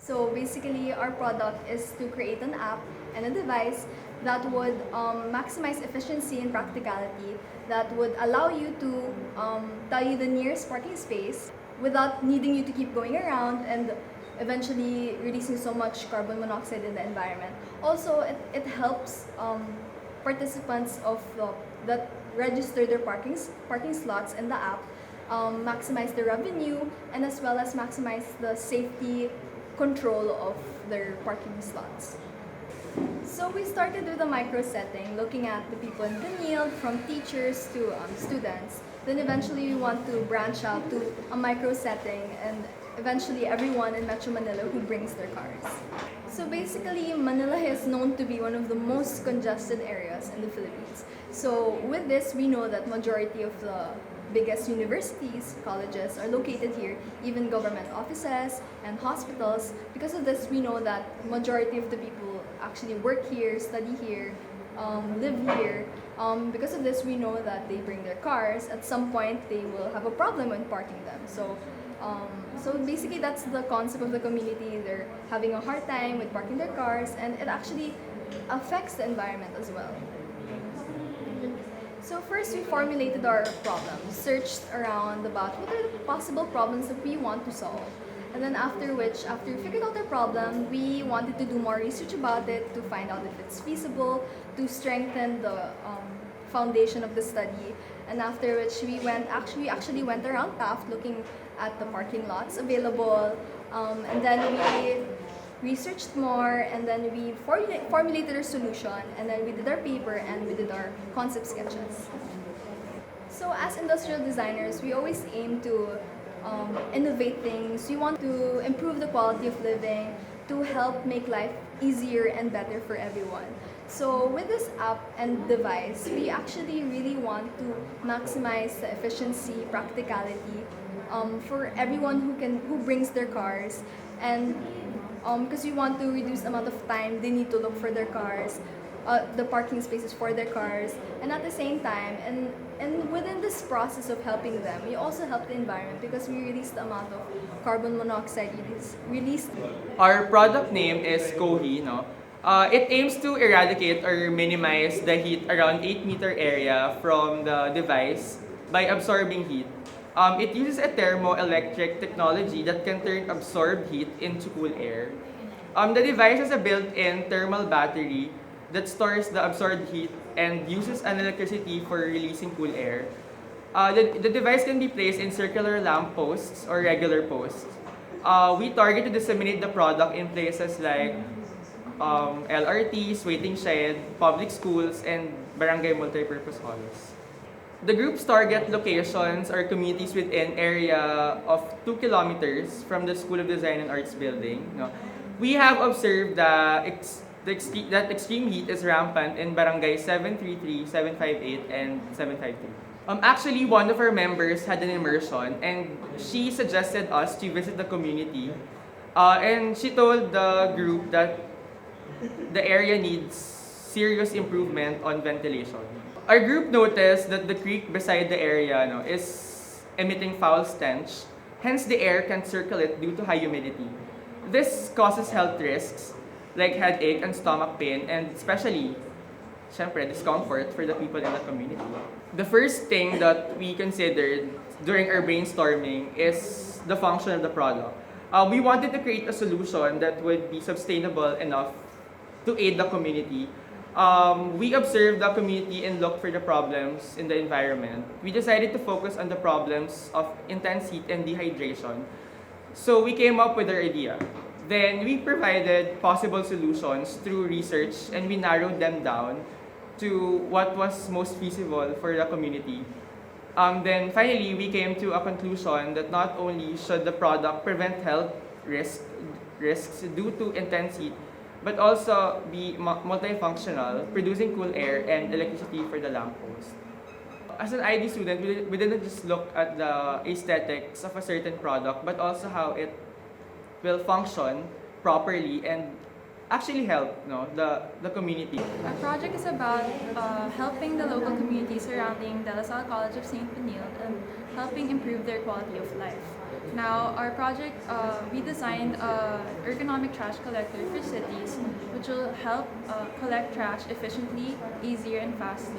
So basically, our product is to create an app and a device that would maximize efficiency and practicality, that would allow you to tell you the nearest parking space without needing you to keep going around and eventually releasing so much carbon monoxide in the environment. Also, it helps participants that register their parking slots in the app maximize the revenue and as well as maximize the safety control of their parking slots. So we started with a micro setting, looking at the people in Benilde, from teachers to students. Then eventually we want to branch out to a micro setting and eventually everyone in Metro Manila who brings their cars. So basically, Manila is known to be one of the most congested areas in the Philippines. So with this, we know that majority of the biggest universities, colleges are located here, even government offices and hospitals. Because of this, we know that majority of the people actually work here, study here, live here. Because of this, we know that they bring their cars. At some point, they will have a problem when parking them. So basically, that's the concept of the community. They're having a hard time with parking their cars, and it actually affects the environment as well. So first, we formulated our problem, searched around about what are the possible problems that we want to solve. And then after we figured out our problem, we wanted to do more research about it to find out if it's feasible, to strengthen the foundation of the study. And after which we actually went around Taft looking at the parking lots available. And then we researched more, and then we formulated our solution, and then we did our paper and we did our concept sketches. So as industrial designers, we always aim to innovate things. We want to improve the quality of living, to help make life easier and better for everyone. So with this app and device, we actually really want to maximize the efficiency, practicality for everyone who brings their cars, and because we want to reduce the amount of time they need to look for their cars, the parking spaces for their cars, and at the same time, and within this process of helping them, we also help the environment because we reduce the amount of carbon monoxide released. Our product name is Kohi, no? It aims to eradicate or minimize the heat around 8-meter area from the device by absorbing heat. It uses a thermoelectric technology that can turn absorbed heat into cool air. The device has a built-in thermal battery that stores the absorbed heat and uses an electricity for releasing cool air. The device can be placed in circular lamp posts or regular posts. We target to disseminate the product in places like LRTs, waiting shed, public schools, and barangay multipurpose halls. The group's target locations are communities within area of 2 kilometers from the School of Design and Arts building. No? We have observed that extreme heat is rampant in barangay 733, 758, and 753. Actually, one of our members had an immersion and she suggested us to visit the community. And she told the group that the area needs serious improvement on ventilation. Our group noticed that the creek beside the area is emitting foul stench, hence the air can't circulate due to high humidity. This causes health risks like headache and stomach pain, and especially, syempre, discomfort for the people in the community. The first thing that we considered during our brainstorming is the function of the product. We wanted to create a solution that would be sustainable enough to aid the community. We observed the community and looked for the problems in the environment. We decided to focus on the problems of intense heat and dehydration. So we came up with our idea. Then we provided possible solutions through research and we narrowed them down to what was most feasible for the community. Then finally, we came to a conclusion that not only should the product prevent health risks due to intense heat, but also be multifunctional, producing cool air and electricity for the lamppost. As an ID student, we didn't just look at the aesthetics of a certain product, but also how it will function properly and actually help the community. Our project is about helping the local community surrounding De La Salle College of St. Benilde and helping improve their quality of life. Now, our project, we designed an ergonomic trash collector for cities, which will help collect trash efficiently, easier, and faster.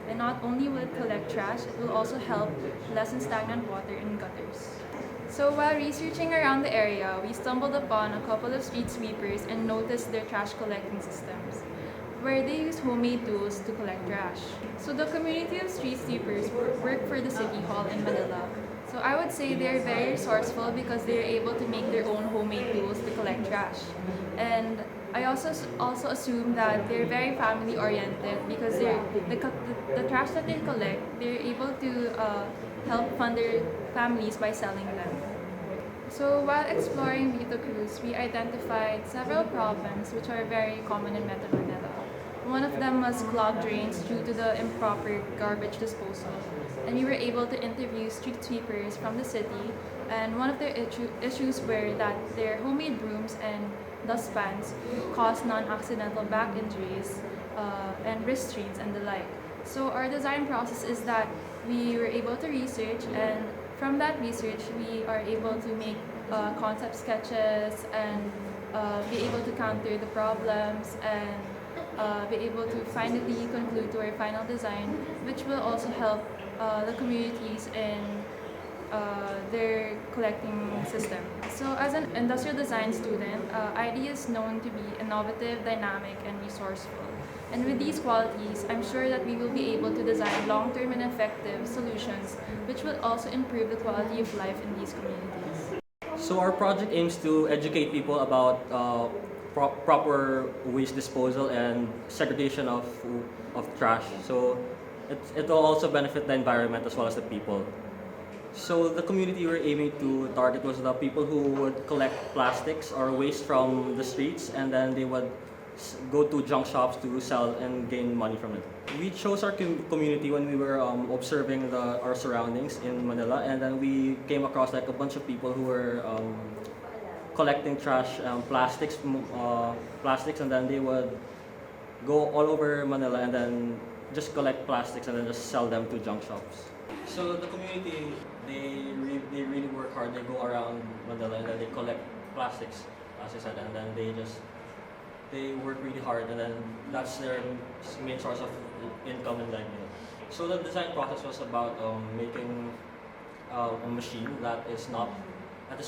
And not only will it collect trash, it will also help lessen stagnant water in gutters. So while researching around the area, we stumbled upon a couple of street sweepers and noticed their trash collecting systems, where they use homemade tools to collect trash. So the community of street sweepers work for the City Hall in Manila. So I would say they're very resourceful because they're able to make their own homemade tools to collect trash. And I also assume that they're very family oriented because the trash that they collect, they're able to help fund their families by selling them. So while exploring Vito Cruz, we identified several problems which are very common in Metro Manila. One of them was clogged drains due to the improper garbage disposal. And we were able to interview street sweepers from the city, and one of their issues were that their homemade brooms and dustpans cause non-accidental back injuries and wrist strains and the like. So our design process is that we were able to research, and from that research we are able to make concept sketches and be able to counter the problems and be able to finally conclude to our final design, which will also help the communities in their collecting system. So as an industrial design student, ID is known to be innovative, dynamic, and resourceful. And with these qualities, I'm sure that we will be able to design long-term and effective solutions which will also improve the quality of life in these communities. So our project aims to educate people about proper waste disposal and segregation of trash. So it will also benefit the environment as well as the people. So the community we're aiming to target was the people who would collect plastics or waste from the streets, and then they would go to junk shops to sell and gain money from it. We chose our community when we were observing our surroundings in Manila, and then we came across like a bunch of people who were collecting trash, plastics, and then they would go all over Manila and then just collect plastics and then just sell them to junk shops. So the community, they really work hard. They go around Manila and then they collect plastics, as I said, and then they work really hard, and then that's their main source of income and livelihood. So the design process was about making a machine that is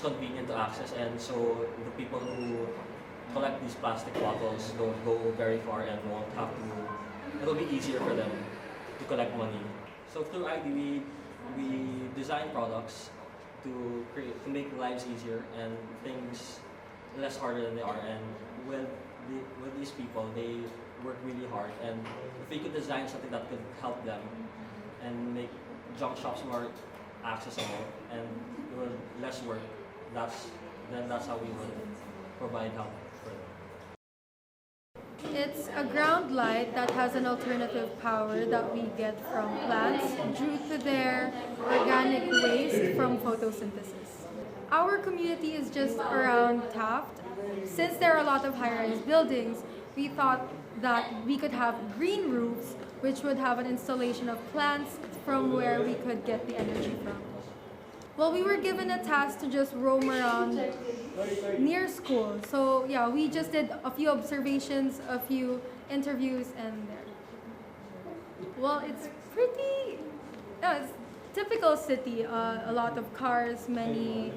convenient to access, and so the people who collect these plastic bottles don't go very far and won't have to. It'll be easier for them to collect money. So through ID, we design products to make lives easier and things less harder than they are. And with these people, they work really hard. And if we could design something that could help them and make junk shops more accessible and less work, that's how we would provide help for them. It's a ground light that has an alternative power that we get from plants due to their organic waste from photosynthesis. Our community is just around Taft. Since there are a lot of high-rise buildings, we thought that we could have green roofs, which would have an installation of plants from where we could get the energy from. Well, we were given a task to just roam around near school. So yeah, we just did a few observations, a few interviews, and there. Well, it's it's typical city. A lot of cars, many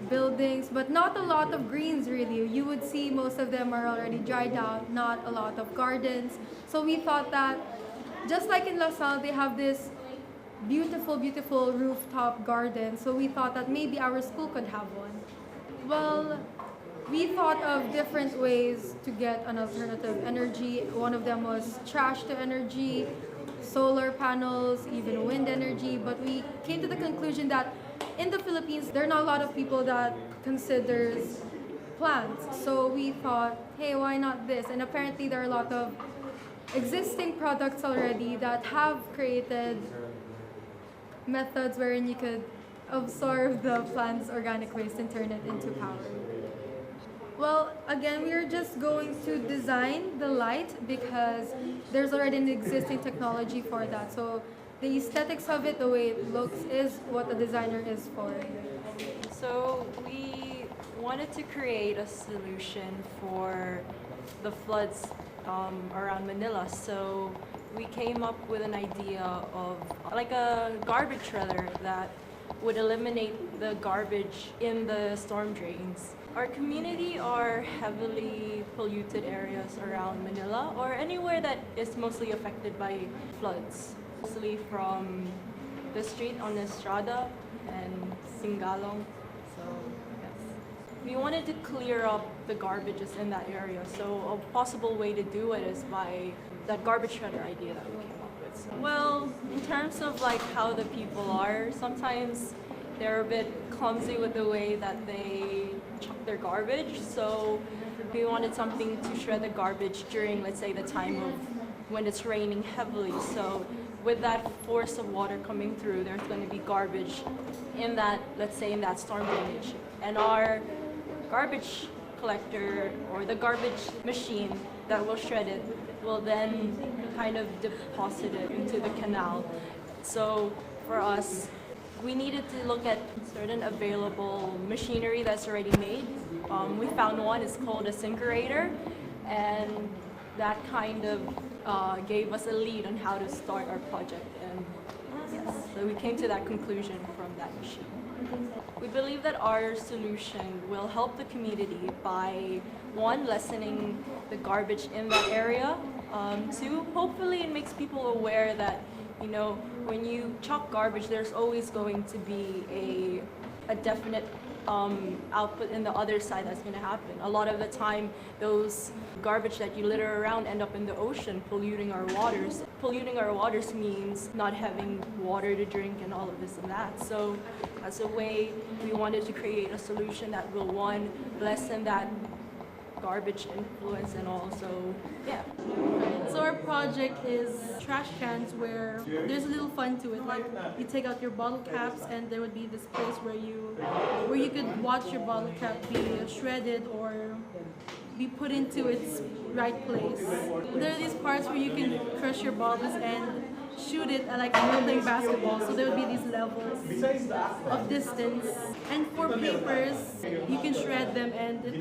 buildings, but not a lot of greens really. You would see most of them are already dried out, not a lot of gardens. So we thought that just like in LaSalle, they have this beautiful rooftop garden. So we thought that maybe our school could have one. Well, we thought of different ways to get an alternative energy. One of them was trash to energy, solar panels, even wind energy. But we came to the conclusion that in the Philippines, there are not a lot of people that considers plants. So we thought, hey, why not this? And apparently there are a lot of existing products already that have created methods wherein you could absorb the plant's organic waste and turn it into power. Well, again, we are just going to design the light because there's already an existing technology for that. So The aesthetics of it, the way it looks, is what the designer is for. So we wanted to create a solution for the floods around Manila. So we came up with an idea of like a garbage shredder that would eliminate the garbage in the storm drains. Our community are heavily polluted areas around Manila or anywhere that is mostly affected by floods, mostly from the street on Estrada and Singalong. So yes, we wanted to clear up the garbages in that area. So a possible way to do it is by that garbage shredder idea that we came up with. So, well, in terms of like how the people are, sometimes they're a bit clumsy with the way that they chuck their garbage. So we wanted something to shred the garbage during, let's say, the time of when it's raining heavily. So with that force of water coming through, there's going to be garbage in that, let's say, in that storm drainage. And our garbage collector or the garbage machine that will shred it will then kind of deposit it into the canal. So for us, we needed to look at certain available machinery that's already made. We found one, it's called a sinkerator, and that kind of gave us a lead on how to start our project. And yes, so we came to that conclusion from that machine. We believe that our solution will help the community by, one, lessening the garbage in that area. Two, hopefully it makes people aware that, you know, when you chuck garbage, there's always going to be a definite output in the other side that's going to happen. A lot of the time, those garbage that you litter around end up in the ocean, polluting our waters. Polluting our waters means not having water to drink and all of this and that. So as a way, we wanted to create a solution that will, one, lessen that garbage influence and also, yeah. So our project is trash cans where there's a little fun to it. Like you take out your bottle caps and there would be this place where you could watch your bottle cap be shredded or be put into its right place. There are these parts where you can crush your bottles and shoot it like you're playing basketball. So there would be these levels of distance. And for papers, you can shred them and it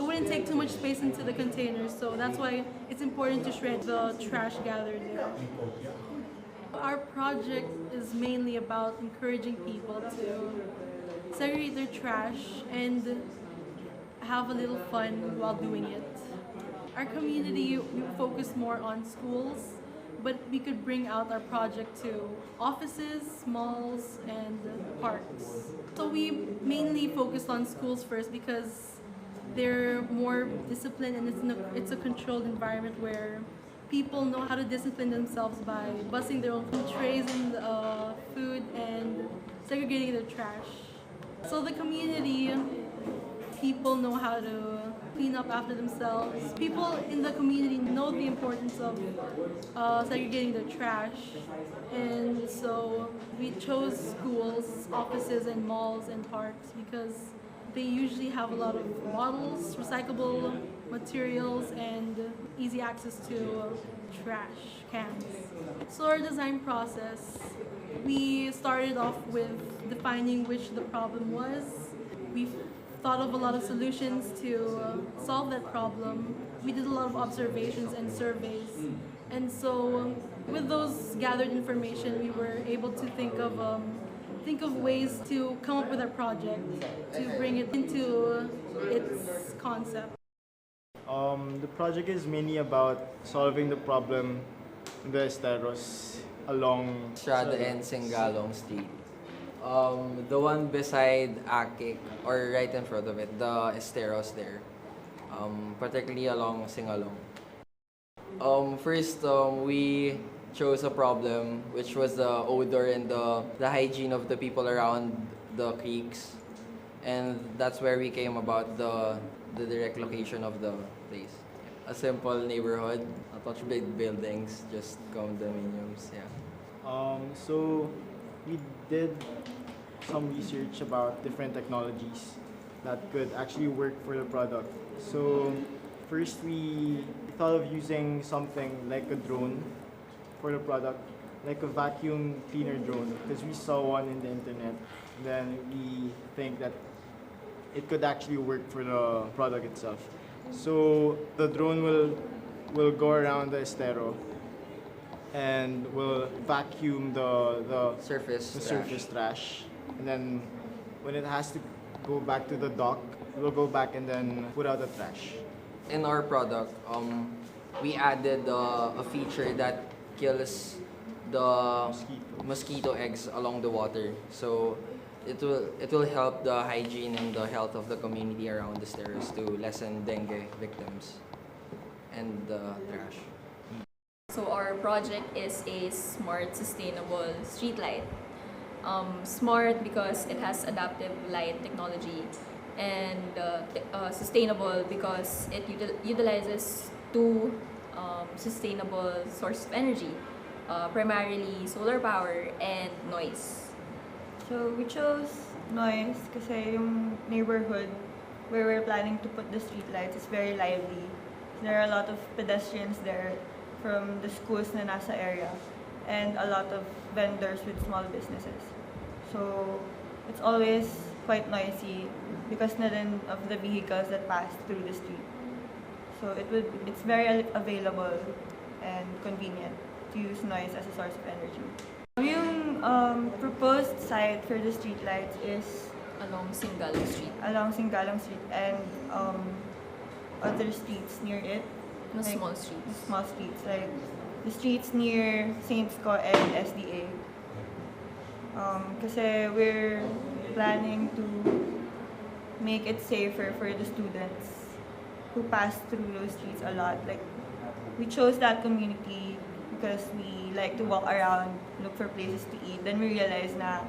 wouldn't take too much space into the containers. So that's why it's important to shred the trash gathered there. Our project is mainly about encouraging people to segregate their trash and have a little fun while doing it. Our community, we focus more on schools, but we could bring out our project to offices, malls, and parks. So we mainly focused on schools first because they're more disciplined and it's a controlled environment where people know how to discipline themselves by busting their own trays and food and segregating their trash. So the community, people know how to clean up after themselves. People in the community know the importance of segregating their trash. And so we chose schools, offices, and malls and parks because they usually have a lot of bottles, recyclable materials, and easy access to trash cans. So our design process, we started off with defining which the problem was. We thought of a lot of solutions to solve that problem. We did a lot of observations and surveys. And so with those gathered information, we were able to think of ways to come up with our project, to bring it into its concept. The project is mainly about solving the problem in the esteros along Estrada and Singalong Street. The one beside Akik, or right in front of it, the esteros there, particularly along Singalong. First, we chose a problem, which was the odor and the hygiene of the people around the creeks. And that's where we came about the direct location of the place. A simple neighborhood, not much big buildings, just condominiums, yeah. So we did some research about different technologies that could actually work for the product. So first we thought of using something like a drone for the product. like a vacuum cleaner drone because we saw one in the internet. Then we think that it could actually work for the product itself. So the drone will go around the estero and will vacuum the Surface trash. surface trash. And then when it has to go back to the dock, it will go back and then put out the trash. In our product, we added a feature that kills the mosquito eggs along the water. So it will help the hygiene and the health of the community around the stairs to lessen dengue victims and the trash. So our project is a smart, sustainable streetlight. Smart because it has adaptive light technology, and sustainable because it utilizes two sustainable sources of energy, primarily solar power and noise. So we chose noise kasi yung neighborhood where we're planning to put the streetlights is very lively. There are a lot of pedestrians there from the schools na nasa area and a lot of vendors with small businesses. So it's always quite noisy because na din of the vehicles that pass through the street. So it's very available and convenient to use noise as a source of energy. Yung proposed site for the streetlights is Along Singalong Street. along Singalong Street and other streets near it. No, Like, small streets. Small streets, like the streets near Saints Co and SDA. Kasi we're planning to make it safer for the students who pass through those streets a lot. Like, we chose that community because we like to walk around, look for places to eat. Then we realized na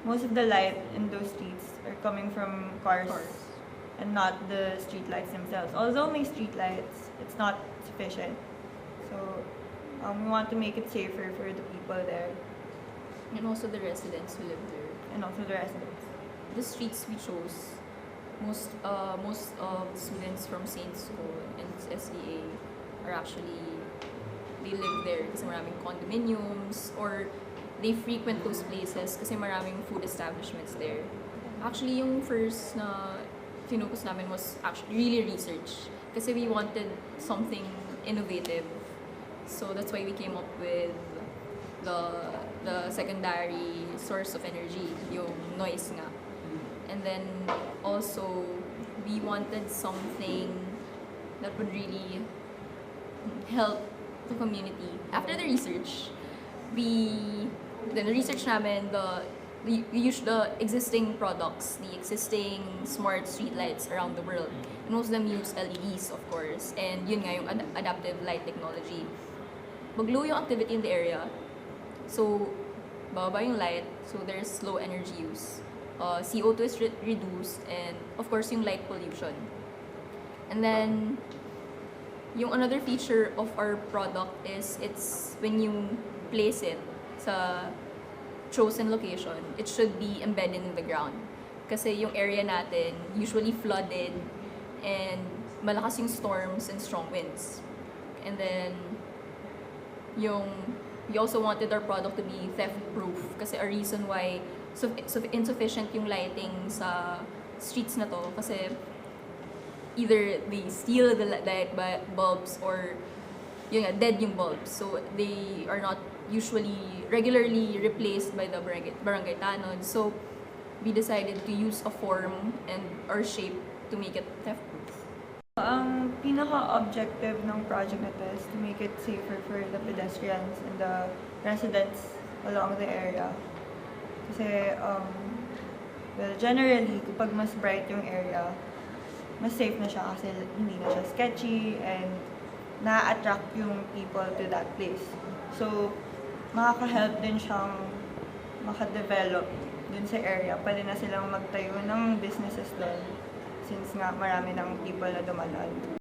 most of the light in those streets are coming from cars. And not the street lights themselves. Although may street lights, it's not sufficient. So we want to make it safer for the people there And also the residents who live there. and also the residents. The streets we chose, most of the students from Saints School and SDA are actually, they live there kasi maraming condominiums or they frequent those places kasi maraming food establishments there. Actually, yung first na finocus namin was actually really research kasi we wanted something innovative. So that's why we came up with the secondary source of energy, yung noise nga. And then also we wanted something that would really help the community. After the research, then the research namin, we use the existing products, the existing smart streetlights around the world. And most of them use LEDs, of course. And yun nga, yung adaptive light technology. Mag-low yung activity in the area. So, bababa yung light. So, there's low energy use. CO2 is reduced. And, of course, yung light pollution. And then, yung another feature of our product is it's when you place it sa chosen location, it should be embedded in the ground. Kasi yung area natin usually flooded and malakas yung storms and strong winds. And then, we also wanted our product to be theft-proof kasi a reason why insufficient yung lighting sa streets na to kasi either they steal the light bulbs or yun nga, dead yung bulbs. So, they are not usually regularly replaced by the barangay tanod. So we decided to use a form and or shape to make it theft-proof. Ang pinaka-objective ng project na to is to make it safer for the pedestrians and the residents along the area. Kasi, well, generally, kapag mas bright yung area, mas safe na siya kasi hindi na siya sketchy and na-attract yung people to that place. So, makaka-help din siyang maka-develop dun sa area. Pwede na silang magtayo ng businesses doon since nga marami ng people na dumadaan.